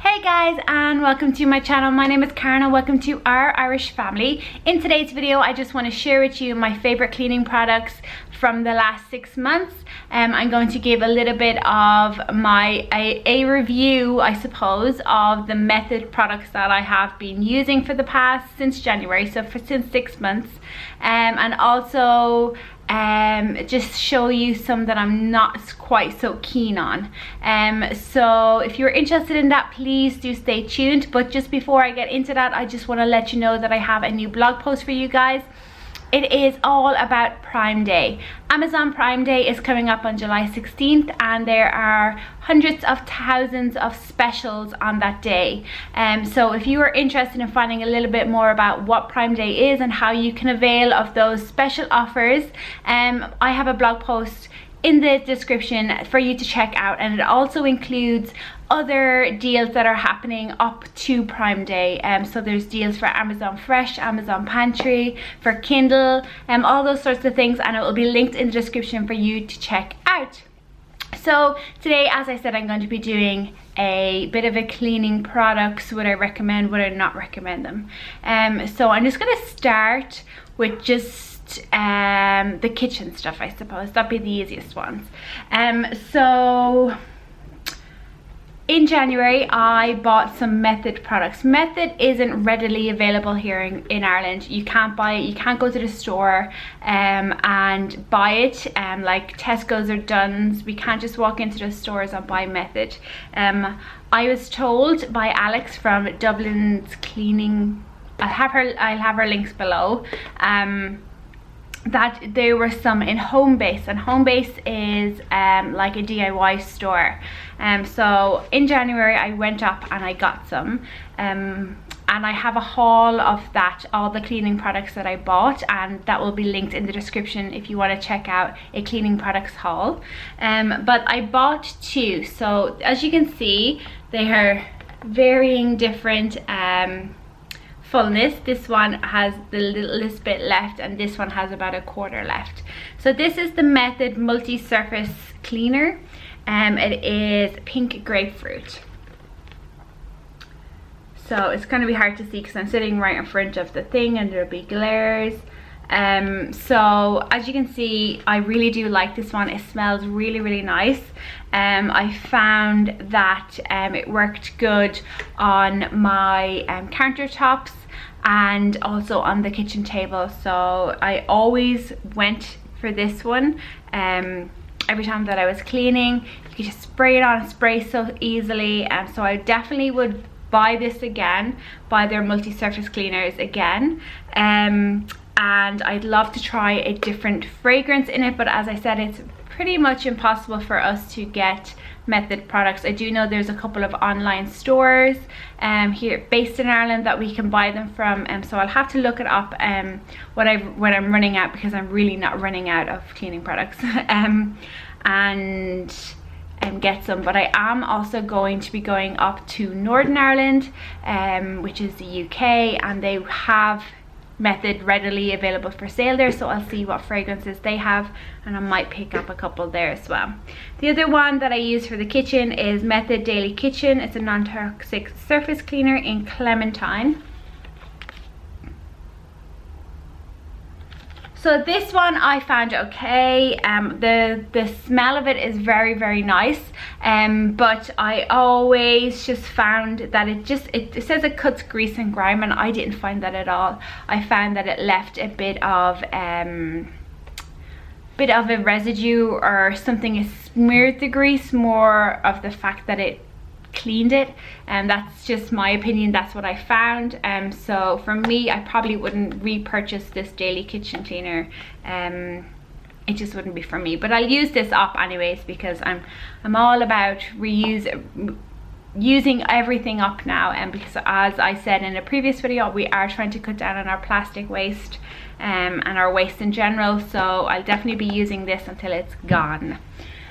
Hey guys, and welcome to my channel. My name is Karen and welcome to our Irish family. In today's video I just want to share with you my favorite cleaning products from the last 6 months. I'm going to give a little bit of a review, I suppose, of the Method products that I have been using for the past since January, so since 6 months, and also just show you some that I'm not quite so keen on. So if you're interested in that, please do stay tuned. But just before I get into that, I just want to let you know that I have a new blog post for you guys. It is all about Prime Day. Amazon Prime Day is coming up on July 16th and there are hundreds of thousands of specials on that day. So if you are interested in finding a little bit more about what Prime Day is and how you can avail of those special offers, I have a blog post in the description for you to check out, and it also includes other deals that are happening up to Prime Day. So there's deals for Amazon Fresh, Amazon Pantry, for Kindle, all those sorts of things, and it will be linked in the description for you to check out. So today, as I said, I'm going to be doing a bit of a cleaning products, would I recommend, would I not recommend them. So I'm just going to start with just the kitchen stuff, I suppose. That'd be the easiest ones. So in January I bought some Method products. Method isn't readily available here in Ireland. You can't buy it, you can't go to the store and buy it, like Tesco's or Dunn's. We can't just walk into the stores and buy Method. I was told by Alex from Dublin's Cleaning, I'll have her links below, that there were some in Homebase, and Homebase is like a DIY store. So in January I went up and I got some, and I have a haul of that, all the cleaning products that I bought, and that will be linked in the description if you want to check out a cleaning products haul. But I bought two, so as you can see they are varying different fullness. This one has the littlest bit left and this one has about a quarter left. So this is the Method multi-surface cleaner. It is pink grapefruit. So it's going to be hard to see because I'm sitting right in front of the thing and there'll be glares. So as you can see, I really do like this one. It smells really nice. I found that it worked good on my countertops and also on the kitchen table, so I always went for this one. Every time that I was cleaning, you could just spray it on, spray so easily, and so I definitely would buy this again, buy their multi-surface cleaners again. And I'd love to try a different fragrance in it, but as I said, it's pretty much impossible for us to get Method products. I do know there's a couple of online stores here based in Ireland that we can buy them from, so I'll have to look it up when I'm running out, because I'm really not running out of cleaning products, and get some. But I am also going to be going up to Northern Ireland, which is the UK, and they have Method readily available for sale there, so I'll see what fragrances they have and I might pick up a couple there as well. The other one that I use for the kitchen is Method Daily Kitchen. It's a non-toxic surface cleaner in Clementine. So this one I found okay. The smell of it is very nice, but I always just found that it says it cuts grease and grime, and I didn't find that at all. I found that it left a bit of a residue or something. It smeared the grease more of the fact that it cleaned it, and that's just my opinion. That's what I found. So for me, I probably wouldn't repurchase this daily kitchen cleaner. It just wouldn't be for me, but I'll use this up anyways, because I'm all about using everything up now, and because as I said in a previous video, we are trying to cut down on our plastic waste and our waste in general, so I'll definitely be using this until it's gone.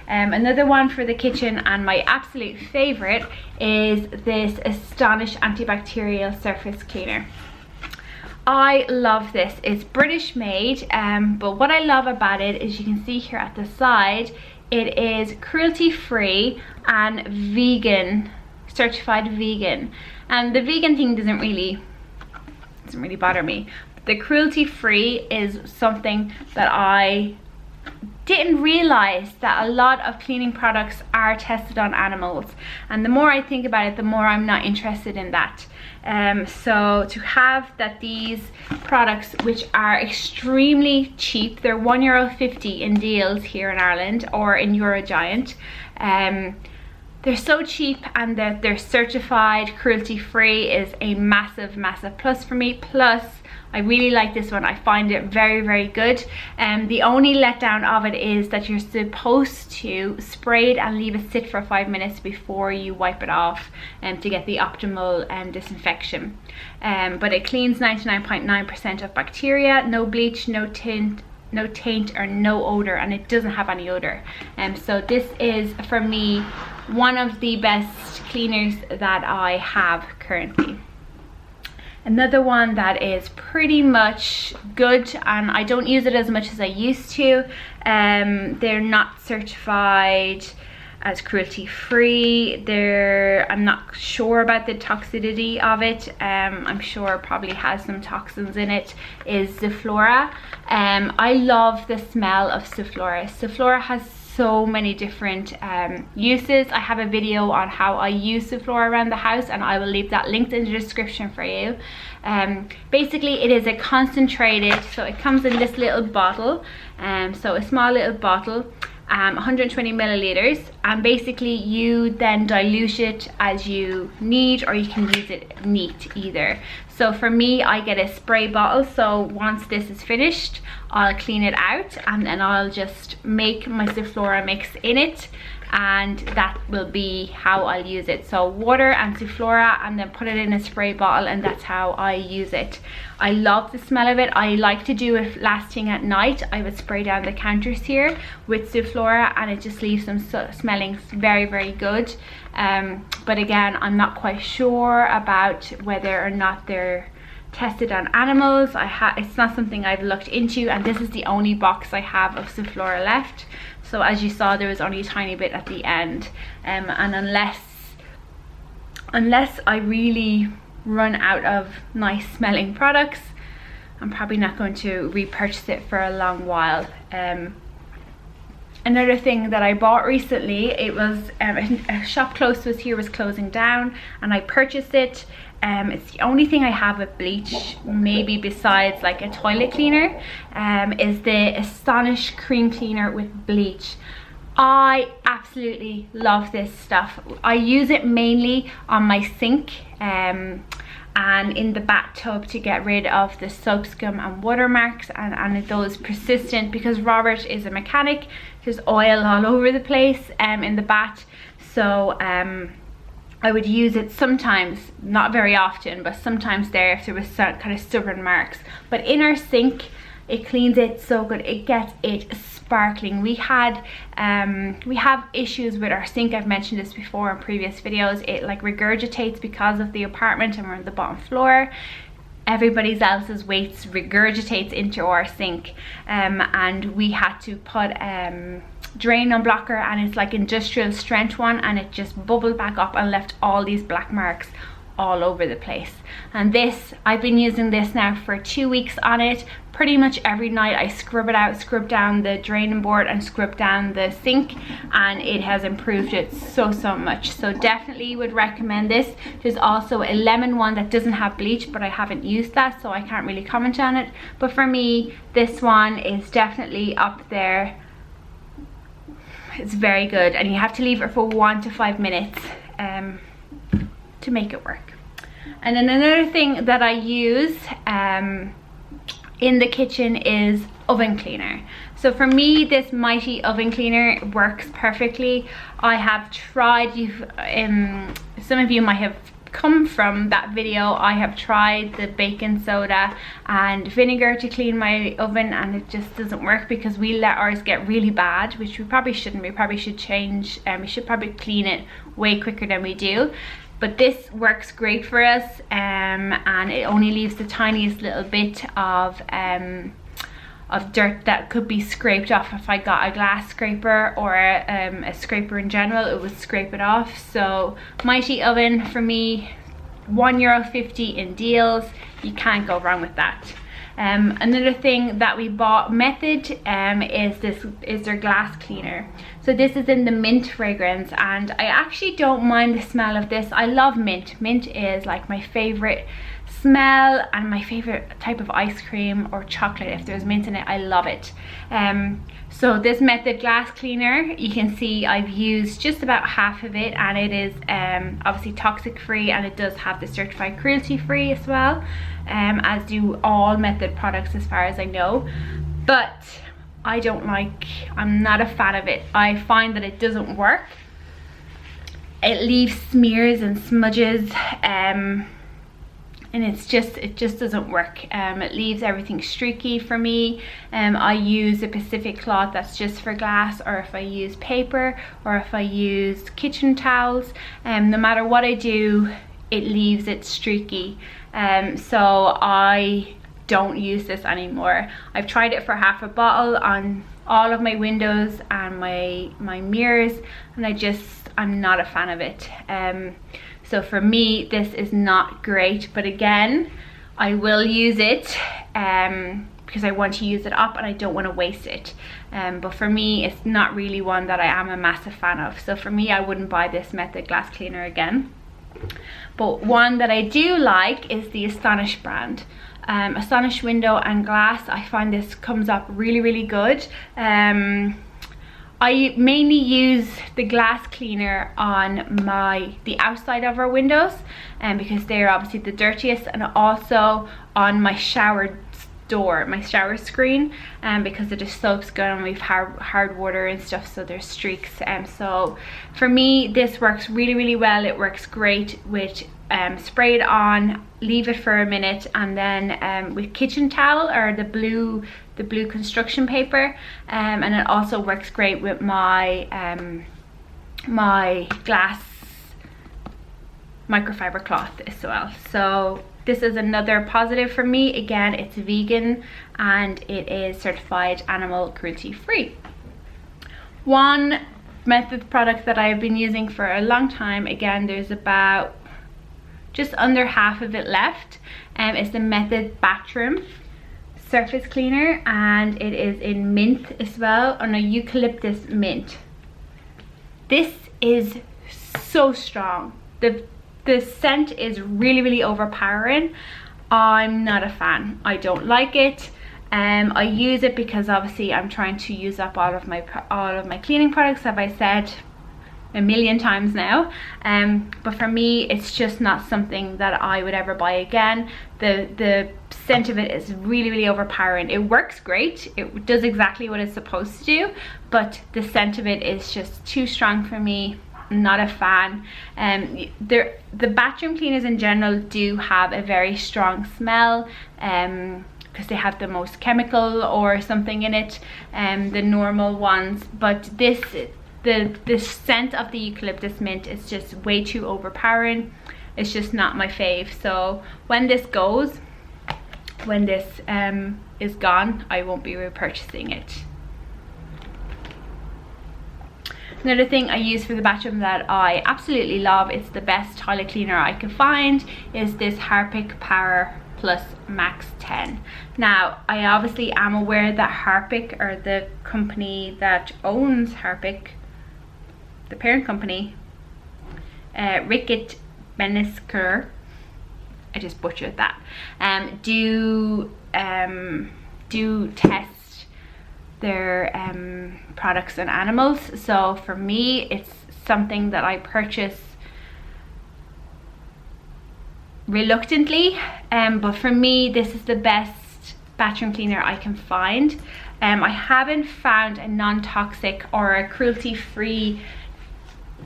Another one for the kitchen, and my absolute favorite, is this Astonish antibacterial surface cleaner. I love this. It's British made, but what I love about it is you can see here at the side, it is cruelty free and vegan certified vegan, and the vegan thing doesn't really bother me. The cruelty free is something that I didn't realize, that a lot of cleaning products are tested on animals, and the more I think about it, the more I'm not interested in that. So to have that these products, which are extremely cheap, they're €1.50 in deals here in Ireland or in Eurogiant, they're so cheap, and that they're certified cruelty free is a massive plus for me. Plus I really like this one. I find it very good. The only letdown of it is that you're supposed to spray it and leave it sit for 5 minutes before you wipe it off, to get the optimal disinfection. But it cleans 99.9% of bacteria, no bleach, no taint or no odor, and it doesn't have any odor. So this is, for me, one of the best cleaners that I have currently. Another one that is pretty much good, and I don't use it as much as I used to. They're not certified as cruelty free. I'm not sure about the toxicity of it. I'm sure it probably has some toxins in it. Is Zoflora. I love the smell of Zoflora. Zoflora has so many different uses. I have a video on how I use Zoflora around the house, and I will leave that linked in the description for you. Basically it is a concentrated, so it comes in this little bottle, so a small little bottle, 120 milliliters, and basically you then dilute it as you need, or you can use it neat either. So for me, I get a spray bottle, so once this is finished, I'll clean it out, and then I'll just make my Zoflora mix in it, and that will be how I'll use it. So water and Zoflora, and then put it in a spray bottle, and that's how I use it. I love the smell of it. I like to do it last thing at night. I would spray down the counters here with Zoflora, and it just leaves them smelling very good. But again, I'm not quite sure about whether or not they're tested on animals. It's not something I've looked into, and this is the only box I have of Zoflora left. So as you saw, there was only a tiny bit at the end, and unless I really run out of nice smelling products, I'm probably not going to repurchase it for a long while. Another thing that I bought recently, it was a shop close to us here was closing down, and I purchased it. It's the only thing I have with bleach, maybe besides like a toilet cleaner, is the Astonished cream cleaner with bleach. I absolutely love this stuff. I use it mainly on my sink and in the bathtub to get rid of the soap scum and water marks and those persistent, because Robert is a mechanic, there's oil all over the place in the bath. So I would use it sometimes, not very often, but sometimes there if there was some kind of stubborn marks. But in our sink, it cleans it so good. It gets it sparkling. We have issues with our sink. I've mentioned this before in previous videos. It like regurgitates because of the apartment, and we're on the bottom floor. Everybody else's waste regurgitates into our sink, and we had to put drain unblocker, and it's like industrial strength one, and it just bubbled back up and left all these black marks all over the place. And this, I've been using this now for 2 weeks on it. Pretty much every night I scrub it out, scrub down the draining board and scrub down the sink, and it has improved it so much. So definitely would recommend this. There's also a lemon one that doesn't have bleach, but I haven't used that, so I can't really comment on it. But for me, this one is definitely up there. It's very good, and you have to leave it for 1 to 5 minutes to make it work. And then another thing that I use in the kitchen is oven cleaner. So for me, this mighty oven cleaner works perfectly. I have tried, some of you might have come from that video, I have tried the baking soda and vinegar to clean my oven, and it just doesn't work because we let ours get really bad, which we probably shouldn't. We probably should change, and we should probably clean it way quicker than we do. But this works great for us, and it only leaves the tiniest little bit of dirt that could be scraped off. If I got a glass scraper or a scraper in general, it would scrape it off. So Mighty Oven for me, €1.50 in deals. You can't go wrong with that. Another thing that we bought, Method, is their glass cleaner. So this is in the mint fragrance, and I actually don't mind the smell of this. I love mint. Mint is like my favorite smell and my favorite type of ice cream or chocolate. If there's mint in it, I love it. So this Method glass cleaner, you can see I've used just about half of it, and it is obviously toxic free, and it does have the certified cruelty free as well, as do all Method products as far as I know. But I'm not a fan of it. I find that it doesn't work. It leaves smears and smudges, and it just doesn't work. It leaves everything streaky for me. I use a Pacific cloth that's just for glass, or if I use paper, or if I use kitchen towels, no matter what I do, it leaves it streaky. So I don't use this anymore. I've tried it for half a bottle on all of my windows and my mirrors, and I'm not a fan of it. So for me, this is not great, but again, I will use it because I want to use it up and I don't want to waste it. But for me, it's not really one that I am a massive fan of. So for me, I wouldn't buy this Method glass cleaner again. But one that I do like is the Astonished brand. Astonished window and glass. I find this comes up really, really good. I mainly use the glass cleaner on the outside of our windows, because they're obviously the dirtiest, and also on my shower door, my shower screen, because it just soaks good, and we've hard water and stuff, so there's streaks. So for me, this works really, really well. It works great with spray it on, leave it for a minute, and then with kitchen towel or the blue construction paper, and it also works great with my my glass microfiber cloth as well. So this is another positive for me. Again, it's vegan and it is certified animal cruelty free. One Method product that I've been using for a long time, again, there's about just under half of it left, is the Method bathroom surface cleaner, and it is in mint as well, on a eucalyptus mint. This is so strong. The scent is really, really overpowering. I'm not a fan. I don't like it. I use it because obviously I'm trying to use up all of my cleaning products, as I said a million times now, but for me, it's just not something that I would ever buy again. The scent of it is really, really overpowering. It works great. It does exactly what it's supposed to do, but the scent of it is just too strong for me. Not a fan. The bathroom cleaners in general do have a very strong smell, because they have the most chemical or something in it, the normal ones, but the scent of the eucalyptus mint is just way too overpowering. It's just not my fave. So when this is gone, I won't be repurchasing it. Another thing I use for the bathroom that I absolutely love, it's the best toilet cleaner I can find, is this Harpic Power Max 10. Now, I obviously am aware that Harpic, or the company that owns Harpic, the parent company, Ricket Benisker, I just butchered that, do test their products on animals. So for me, it's something that I purchase reluctantly, but for me, this is the best bathroom cleaner I can find. I haven't found a non-toxic or a cruelty-free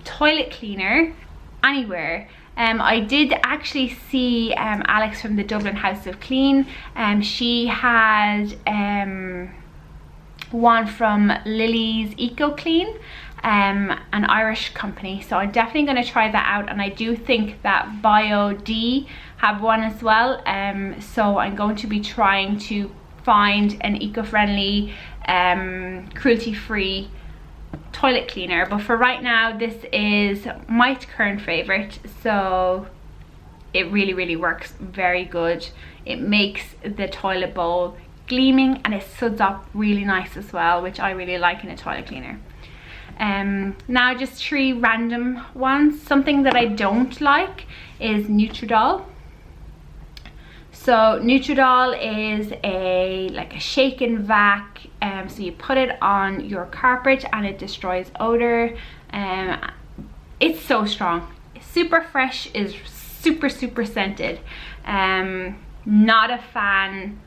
toilet cleaner anywhere. I did actually see Alex from the Dublin House of Clean. She had one from Lily's Eco Clean, an Irish company, so I'm definitely going to try that out, and I do think that Bio D have one as well, so I'm going to be trying to find an eco-friendly, cruelty-free toilet cleaner, but for right now this is my current favorite. So it really works very good. It makes the toilet bowl gleaming and it suds up really nice as well, which I really like in a toilet cleaner. Now just 3 random ones. Something that I don't like is Nutridol. So Nutridol is like a shake and vac, so you put it on your carpet and it destroys odor. It's so strong. Super fresh, is super scented. Not a fan,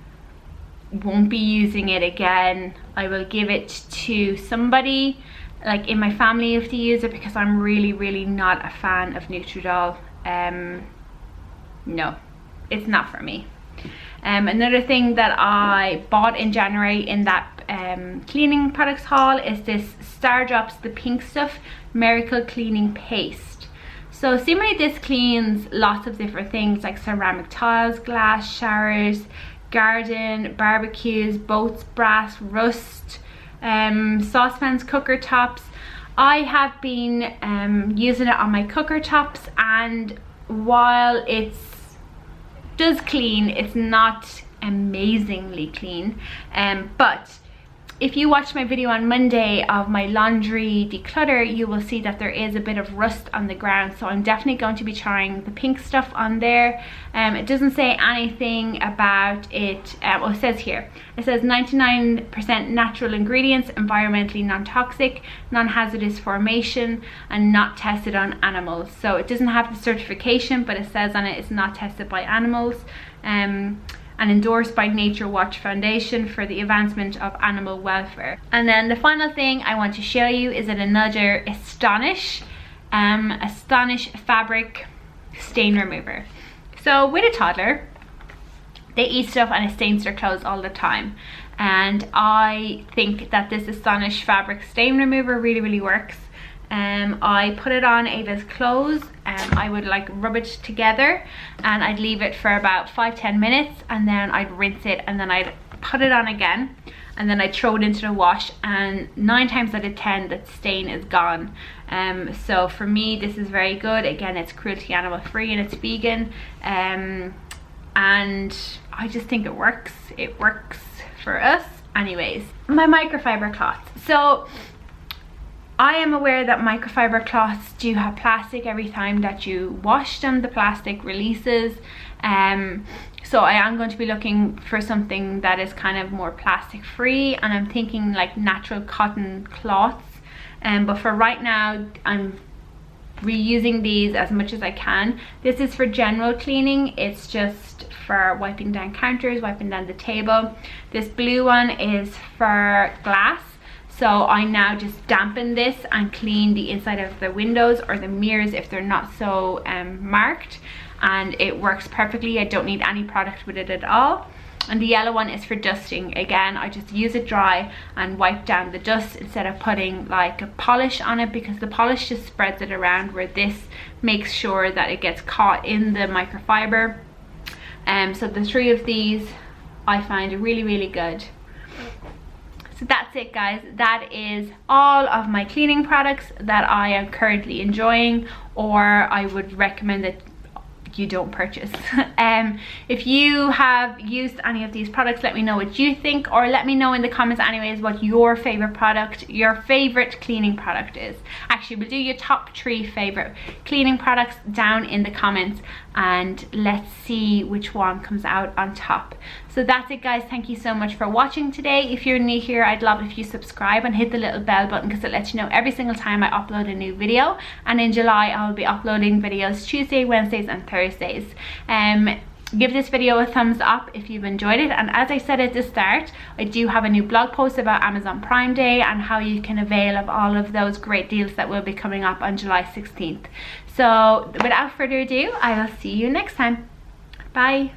won't be using it again. I will give it to somebody like in my family if they use it, because I'm really not a fan of Nutridol. No, it's not for me. Another thing that I bought in January in that cleaning products haul is this Star Drops the Pink Stuff Miracle Cleaning Paste. So seemingly this cleans lots of different things like ceramic tiles, glass, showers, garden, barbecues, boats, brass, rust, saucepans, cooker tops. I have been using it on my cooker tops, and while it does clean, it's not amazingly clean, but if you watch my video on Monday of my laundry declutter, you will see that there is a bit of rust on the ground, so I'm definitely going to be trying the pink stuff on there. It doesn't say anything about it. Well, it says here, it says 99% natural ingredients, environmentally non-toxic, non-hazardous formation, and not tested on animals. So it doesn't have the certification, but it says on it it's not tested by animals, and endorsed by Nature Watch Foundation for the advancement of animal welfare. And then the final thing I want to show you is another Astonish, Astonish fabric stain remover. So with a toddler, they eat stuff and it stains their clothes all the time, and I think that this Astonish fabric stain remover really works. I put it on Ava's clothes and I would like rub it together, and I'd leave it for about 5-10 minutes, and then I'd rinse it, and then I'd put it on again, and then I'd throw it into the wash, and 9 times out of 10 that stain is gone. So for me this is very good. Again, it's cruelty animal free and it's vegan, and I just think it works for us. Anyways, my microfiber cloths. So I am aware that microfiber cloths do have plastic. Every time that you wash them, the plastic releases. So I am going to be looking for something that is kind of more plastic free, and I'm thinking like natural cotton cloths. But for right now, I'm reusing these as much as I can. This is for general cleaning. It's just for wiping down counters, wiping down the table. This blue one is for glass. So I now just dampen this and clean the inside of the windows or the mirrors if they're not so marked, and it works perfectly. I don't need any product with it at all. And the yellow one is for dusting. Again, I just use it dry and wipe down the dust instead of putting like a polish on it, because the polish just spreads it around, where this makes sure that it gets caught in the microfiber. So the 3 of these I find really good. So that's it, guys. That is all of my cleaning products that I am currently enjoying, or I would recommend that you don't purchase. If you have used any of these products, let me know what you think, or let me know in the comments anyways what your favorite product, your favorite cleaning product is. Actually, we'll do your top 3 favorite cleaning products down in the comments, and let's see which one comes out on top. So that's it, guys. Thank you so much for watching today. If you're new here, I'd love if you subscribe and hit the little bell button, because it lets you know every single time I upload a new video. And in July, I'll be uploading videos Tuesday, Wednesdays and Thursdays. Give this video a thumbs up if you've enjoyed it, and as I said at the start, I do have a new blog post about Amazon Prime Day and how you can avail of all of those great deals that will be coming up on July 16th. So without further ado, I will see you next time. Bye.